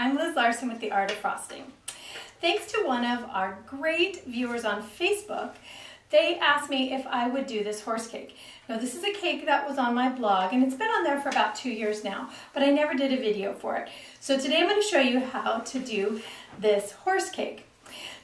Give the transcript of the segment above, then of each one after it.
I'm Liz Larson with The Art of Frosting. Thanks to one of our great viewers on Facebook, they asked me if I would do this horse cake. Now this is a cake that was on my blog and it's been on there for about 2 years now, but I never did a video for it. So today I'm going to show you how to do this horse cake.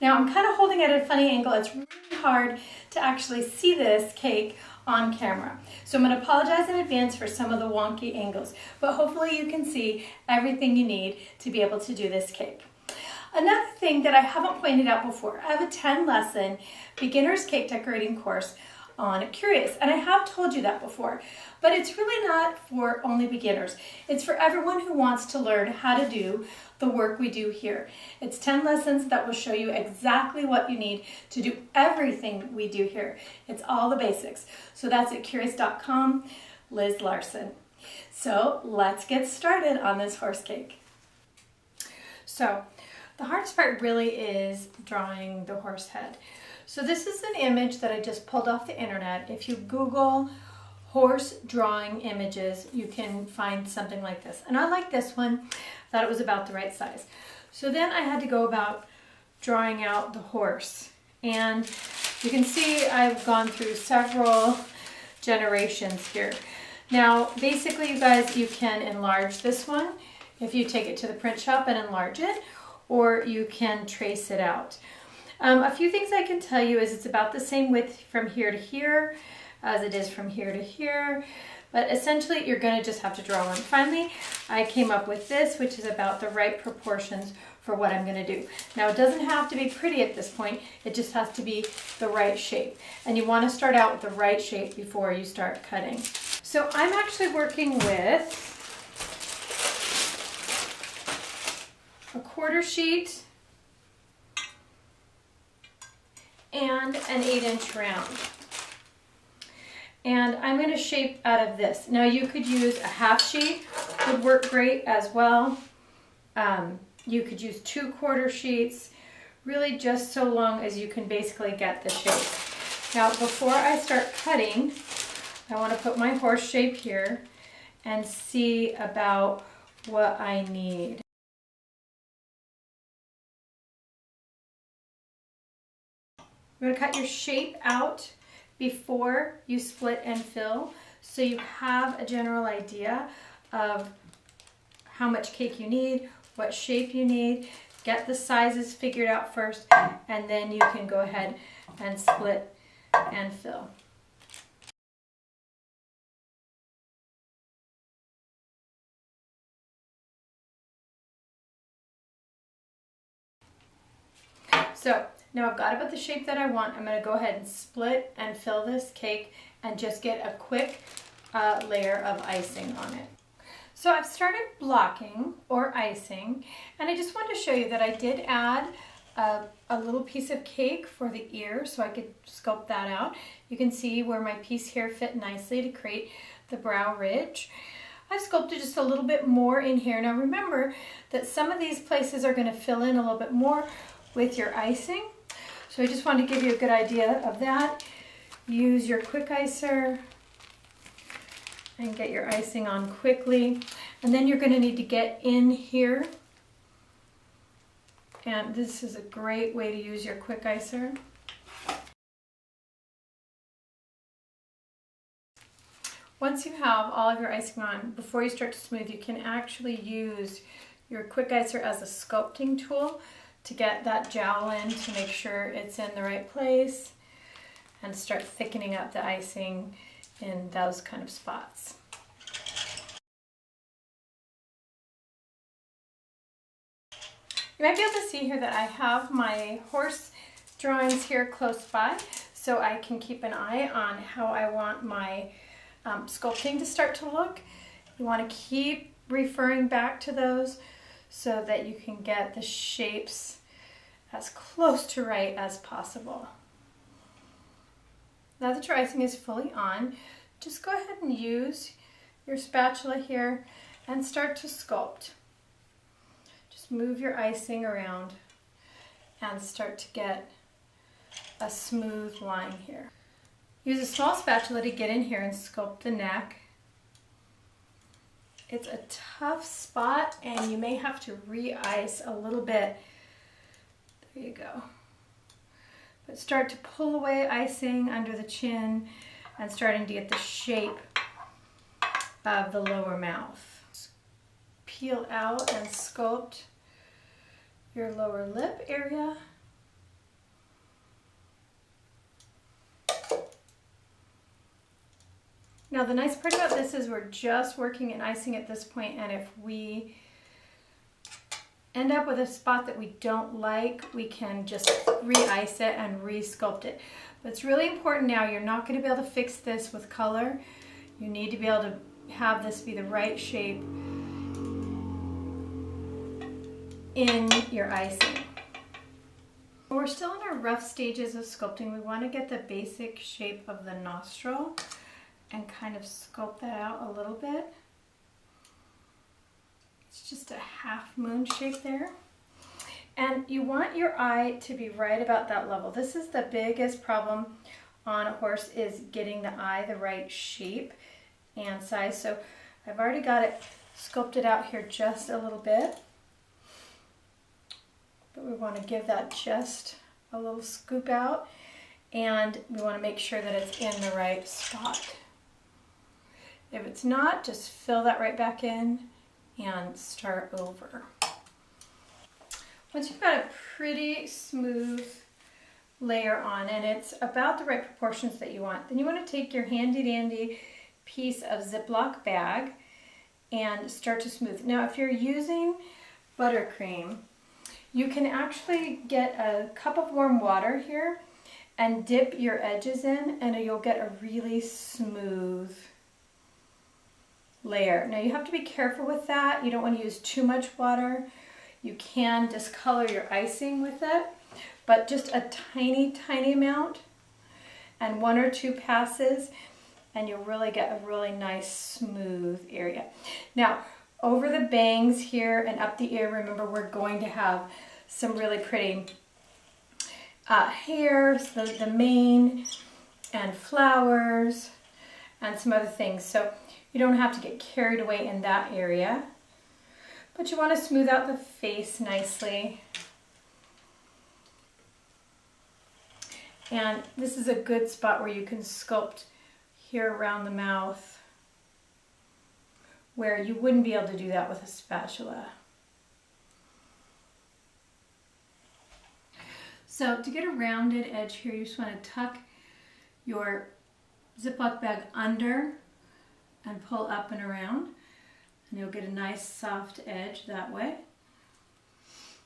Now I'm kind of holding it at a funny angle. It's really hard to actually see this cake on camera. So I'm going to apologize in advance for some of the wonky angles, but hopefully you can see everything you need to be able to do this cake. Another thing that I haven't pointed out before, I have a 10-lesson beginner's cake decorating course on Curious, and I have told you that before, but it's really not for only beginners. It's for everyone who wants to learn how to do the work we do here. It's 10 lessons that will show you exactly what you need to do everything we do here. It's all the basics. So that's at curious.com, Liz Larson. So let's get started on this horse cake. So the hardest part really is drawing the horse head. So this is an image that I just pulled off the internet. If you Google horse drawing images, you can find something like this. And I like this one, thought it was about the right size. So then I had to go about drawing out the horse. And you can see I've gone through several generations here. Now, basically, you guys, you can enlarge this one if you take it to the print shop and enlarge it, or you can trace it out. A few things I can tell you is it's about the same width from here to here as it is from here to here, but essentially you're going to just have to draw one. Finally, I came up with this, which is about the right proportions for what I'm going to do. Now, it doesn't have to be pretty at this point, it just has to be the right shape. And you want to start out with the right shape before you start cutting. So I'm actually working with a 1/4 sheet and an 8-inch round. And I'm going to shape out of this. Now you could use a 1/2 sheet, would work great as well. You could use 2 1/4 sheets, really just so long as you can basically get the shape. Now before I start cutting, I want to put my horse shape here and see about what I need. You're going to cut your shape out before you split and fill, so you have a general idea of how much cake you need, what shape you need. Get the sizes figured out first, and then you can go ahead and split and fill. So now I've got about the shape that I want. I'm going to go ahead and split and fill this cake and just get a quick layer of icing on it. So I've started blocking or icing, and I just wanted to show you that I did add a little piece of cake for the ear so I could sculpt that out. You can see where my piece here fit nicely to create the brow ridge. I sculpted just a little bit more in here. Now remember that some of these places are going to fill in a little bit more with your icing. So I just wanted to give you a good idea of that. Use your quick icer and get your icing on quickly. And then you're going to need to get in here. And this is a great way to use your quick icer. Once you have all of your icing on, before you start to smooth, you can actually use your quick icer as a sculpting tool to get that jowl in, to make sure it's in the right place, and start thickening up the icing in those kind of spots. You might be able to see here that I have my horse drawings here close by, so I can keep an eye on how I want my sculpting to start to look. You want to keep referring back to those so that you can get the shapes as close to right as possible. Now that your icing is fully on, just go ahead and use your spatula here and start to sculpt. Just move your icing around and start to get a smooth line here. Use a small spatula to get in here and sculpt the neck. It's a tough spot and you may have to re-ice a little bit. There you go. But start to pull away icing under the chin and starting to get the shape of the lower mouth. Peel out and sculpt your lower lip area. Now the nice part about this is we're just working in icing at this point, and if we end up with a spot that we don't like, we can just re-ice it and re-sculpt it. But it's really important now, you're not going to be able to fix this with color. You need to be able to have this be the right shape in your icing. We're still in our rough stages of sculpting. We want to get the basic shape of the nostril and kind of sculpt that out a little bit. It's just a half moon shape there. And you want your eye to be right about that level. This is the biggest problem on a horse, is getting the eye the right shape and size. So I've already got it sculpted out here just a little bit. But we want to give that just a little scoop out, and we want to make sure that it's in the right spot. If it's not, just fill that right back in and start over. Once you've got a pretty smooth layer on and it's about the right proportions that you want, then you want to take your handy dandy piece of Ziploc bag and start to smooth. Now if you're using buttercream, you can actually get a cup of warm water here and dip your edges in, and you'll get a really smooth layer. Now you have to be careful with that. You don't want to use too much water. You can discolor your icing with it, but just a tiny, tiny amount and 1 or 2 passes, and you'll really get a really nice smooth area. Now over the bangs here and up the ear, remember we're going to have some really pretty hair, so the mane and flowers and some other things. So you don't have to get carried away in that area, but you want to smooth out the face nicely. And this is a good spot where you can sculpt here around the mouth, where you wouldn't be able to do that with a spatula. So to get a rounded edge here, you just want to tuck your Ziploc bag under and pull up and around, and you'll get a nice soft edge that way.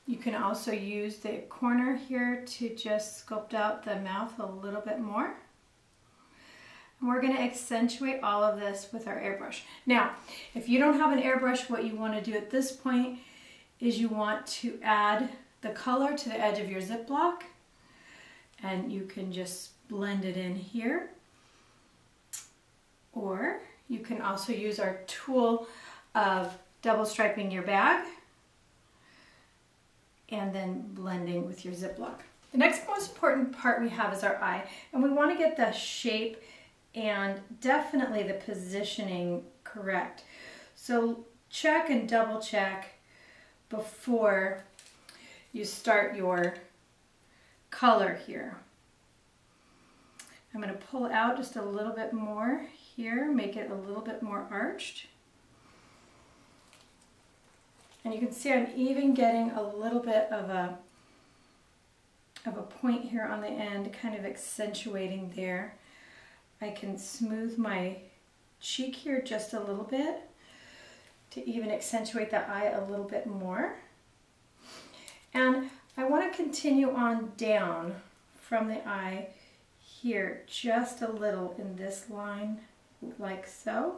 You can also use the corner here to just sculpt out the mouth a little bit more. And we're going to accentuate all of this with our airbrush. Now, if you don't have an airbrush, what you want to do at this point is you want to add the color to the edge of your Ziploc, and you can just blend it in here. Or you can also use our tool of double striping your bag and then blending with your Ziploc. The next most important part we have is our eye, and we want to get the shape and definitely the positioning correct. So check and double check before you start your color here. I'm going to pull out just a little bit more here, make it a little bit more arched. And you can see I'm even getting a little bit of a point here on the end, kind of accentuating there. I can smooth my cheek here just a little bit to even accentuate that eye a little bit more. And I want to continue on down from the eye here just a little in this line, like so.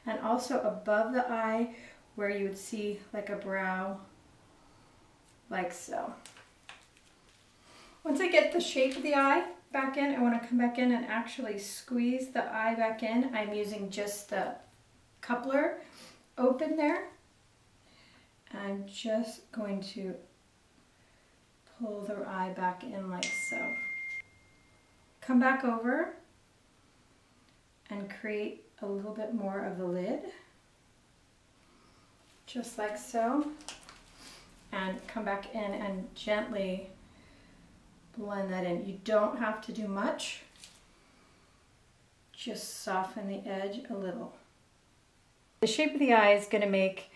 And also above the eye where you would see like a brow, like so. Once I get the shape of the eye back in, I want to come back in and actually squeeze the eye back in. I'm using just the coupler open there. I'm just going to pull the eye back in like so. Come back over and create a little bit more of the lid. just like so, and come back in and gently blend that in. You don't have to do much, just soften the edge a little. The shape of the eye is going to make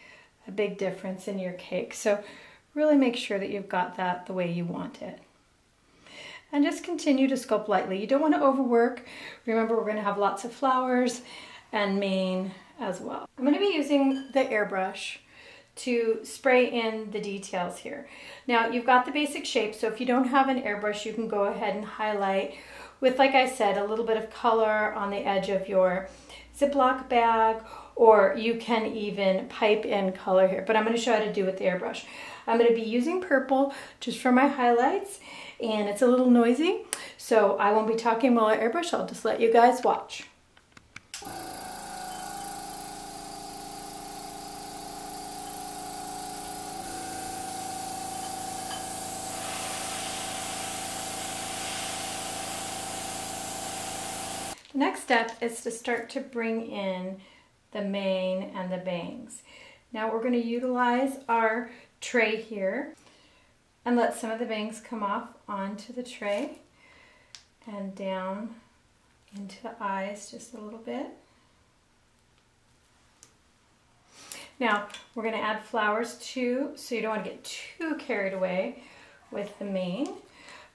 a big difference in your cake, so really make sure that you've got that the way you want it. And just continue to sculpt lightly. You don't want to overwork. Remember, we're going to have lots of flowers and mane as well. I'm going to be using the airbrush to spray in the details here. Now, you've got the basic shape, so if you don't have an airbrush, you can go ahead and highlight with, like I said, a little bit of color on the edge of your Ziploc bag, or you can even pipe in color here, but I'm going to show you how to do it with the airbrush. I'm going to be using purple just for my highlights, and it's a little noisy, so I won't be talking while I airbrush. I'll just let you guys watch. The next step is to start to bring in the mane and the bangs. Now we're going to utilize our tray here and let some of the bangs come off onto the tray and down into the eyes just a little bit. Now we're going to add flowers too, so you don't want to get too carried away with the mane.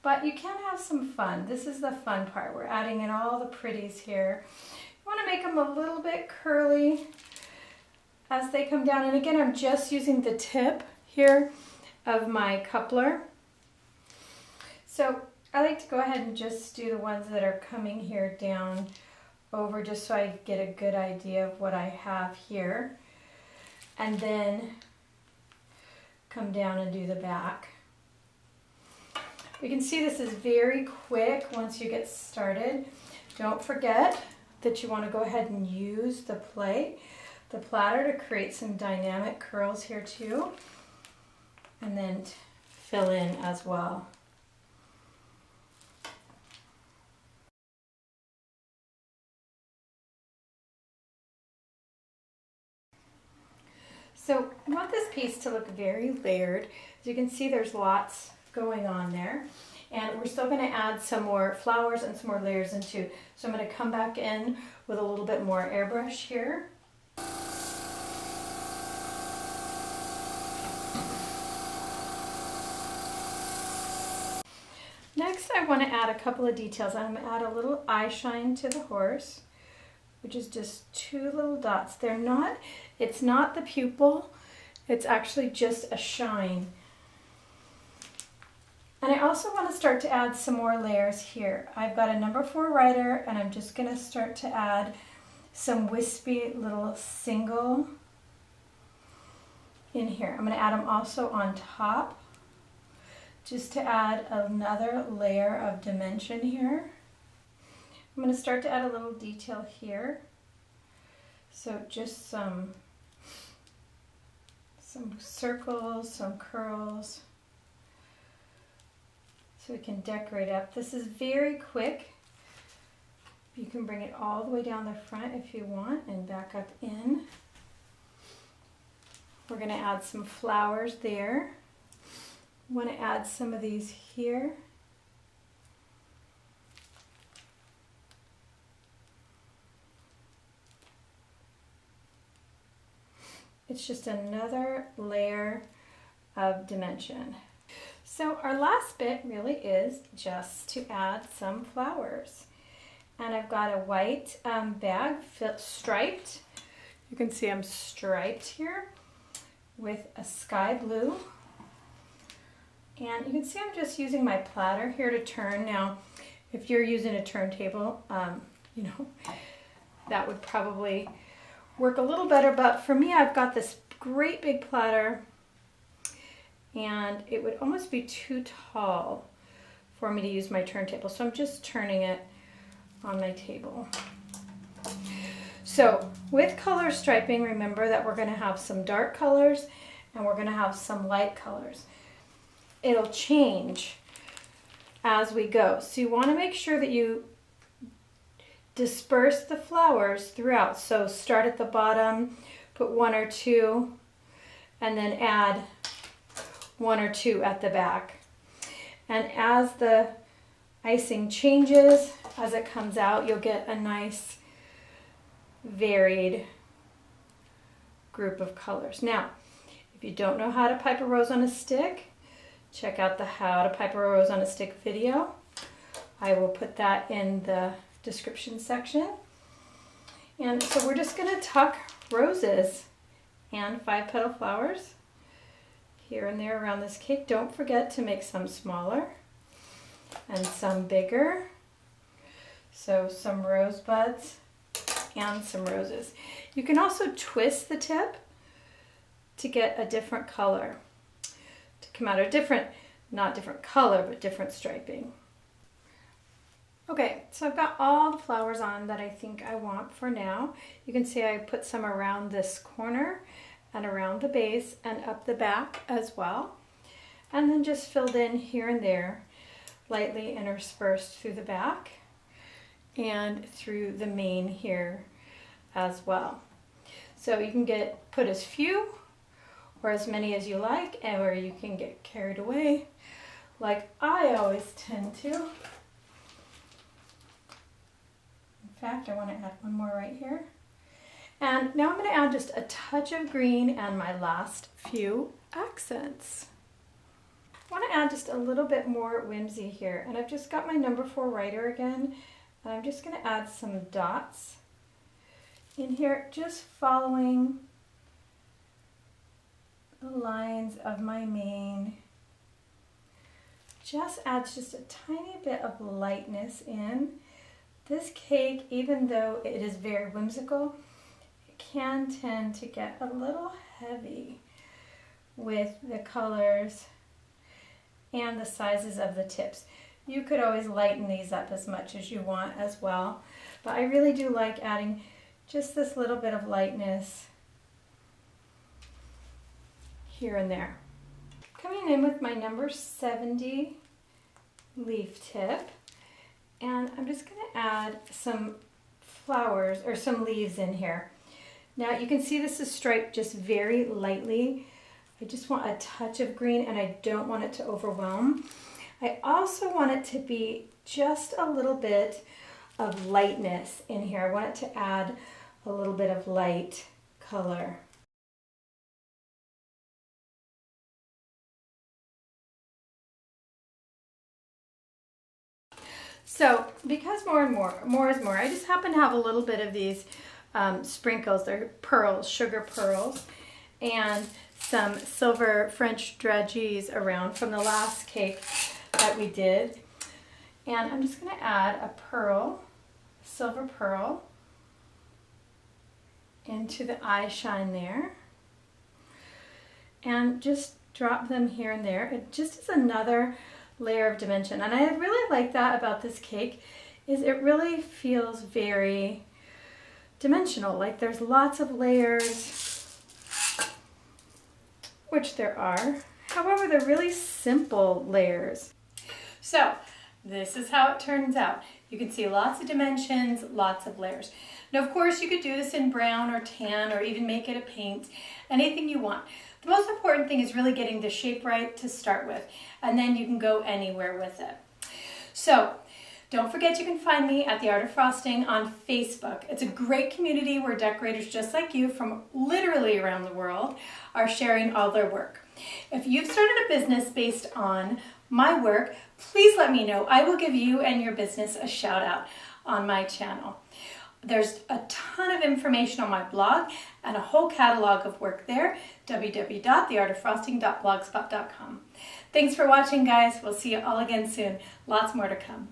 But you can have some fun. This is the fun part. We're adding in all the pretties here. You want to make them a little bit curly as they come down. And again, I'm just using the tip here of my coupler. So I like to go ahead and just do the ones that are coming here down over, just so I get a good idea of what I have here. And then come down and do the back. You can see this is very quick once you get started. Don't forget that you want to go ahead and use the platter to create some dynamic curls here too, and then fill in as well. So I want this piece to look very layered. As you can see, there's lots going on there, and we're still going to add some more flowers and some more layers into. So I'm going to come back in with a little bit more airbrush here. Next, I want to add a couple of details. I'm going to add a little eye shine to the horse, which is just 2 little dots. It's not the pupil, it's actually just a shine. And I also want to start to add some more layers here. I've got a number 4 writer, and I'm just going to start to add some wispy little single in here. I'm going to add them also on top, just to add another layer of dimension here. I'm going to start to add a little detail here. So just some circles, some curls, so we can decorate up. This is very quick. You can bring it all the way down the front if you want and back up in. We're going to add some flowers there. I want to add some of these here. It's just another layer of dimension. So our last bit really is just to add some flowers. And I've got a white bag striped. You can see I'm striped here with a sky blue. And you can see I'm just using my platter here to turn. Now, if you're using a turntable, you know, that would probably work a little better, but for me, I've got this great big platter, and it would almost be too tall for me to use my turntable, so I'm just turning it on my table. So with color striping, remember that we're going to have some dark colors and we're going to have some light colors. It'll change as we go, so you want to make sure that you disperse the flowers throughout. So start at the bottom, put 1 or 2 and then add 1 or 2 at the back. And as the icing changes, as it comes out, you'll get a nice varied group of colors. Now, if you don't know how to pipe a rose on a stick, check out the How to Pipe a Rose on a Stick video. I will put that in the description section. And so we're just going to tuck roses and 5-petal flowers here and there around this cake. Don't forget to make some smaller and some bigger. So some rosebuds and some roses. You can also twist the tip to get a different color, to come out a different, not different color, but different striping. Okay, so I've got all the flowers on that I think I want for now. You can see I put some around this corner and around the base and up the back as well. And then just filled in here and there, lightly interspersed through the back and through the mane here as well. So you can put as few or as many as you like, or you can get carried away like I always tend to. In fact, I want to add one more right here. And now I'm going to add just a touch of green and my last few accents. I want to add just a little bit more whimsy here. And I've just got my number 4 writer again. And I'm just going to add some dots in here, just following the lines of my mane. Just adds just a tiny bit of lightness in. This cake, even though it is very whimsical, it can tend to get a little heavy with the colors and the sizes of the tips. You could always lighten these up as much as you want as well, but I really do like adding just this little bit of lightness here and there. Coming in with my number 70 leaf tip, and I'm just going to add some flowers or some leaves in here. Now you can see this is striped just very lightly. I just want a touch of green and I don't want it to overwhelm. I also want it to be just a little bit of lightness in here. I want it to add a little bit of light color. So because more is more, I just happen to have a little bit of these sprinkles. They're pearls, sugar pearls, and some silver French dragées around from the last cake that we did. And I'm just going to add a pearl, silver pearl, into the eye shine there. And just drop them here and there. It just is another layer of dimension. And I really like that about this cake, is it really feels very dimensional. Like there's lots of layers, which there are. However, they're really simple layers. So this is how it turns out. You can see lots of dimensions, lots of layers. Now, of course, you could do this in brown or tan or even make it a paint, anything you want. The most important thing is really getting the shape right to start with, and then you can go anywhere with it. So don't forget you can find me at The Art of Frosting on Facebook. It's a great community where decorators just like you from literally around the world are sharing all their work. If you've started a business based on my work, please let me know. I will give you and your business a shout out on my channel. There's a ton of information on my blog and a whole catalog of work there, www.theartoffrosting.blogspot.com. Thanks for watching, guys. We'll see you all again soon. Lots more to come.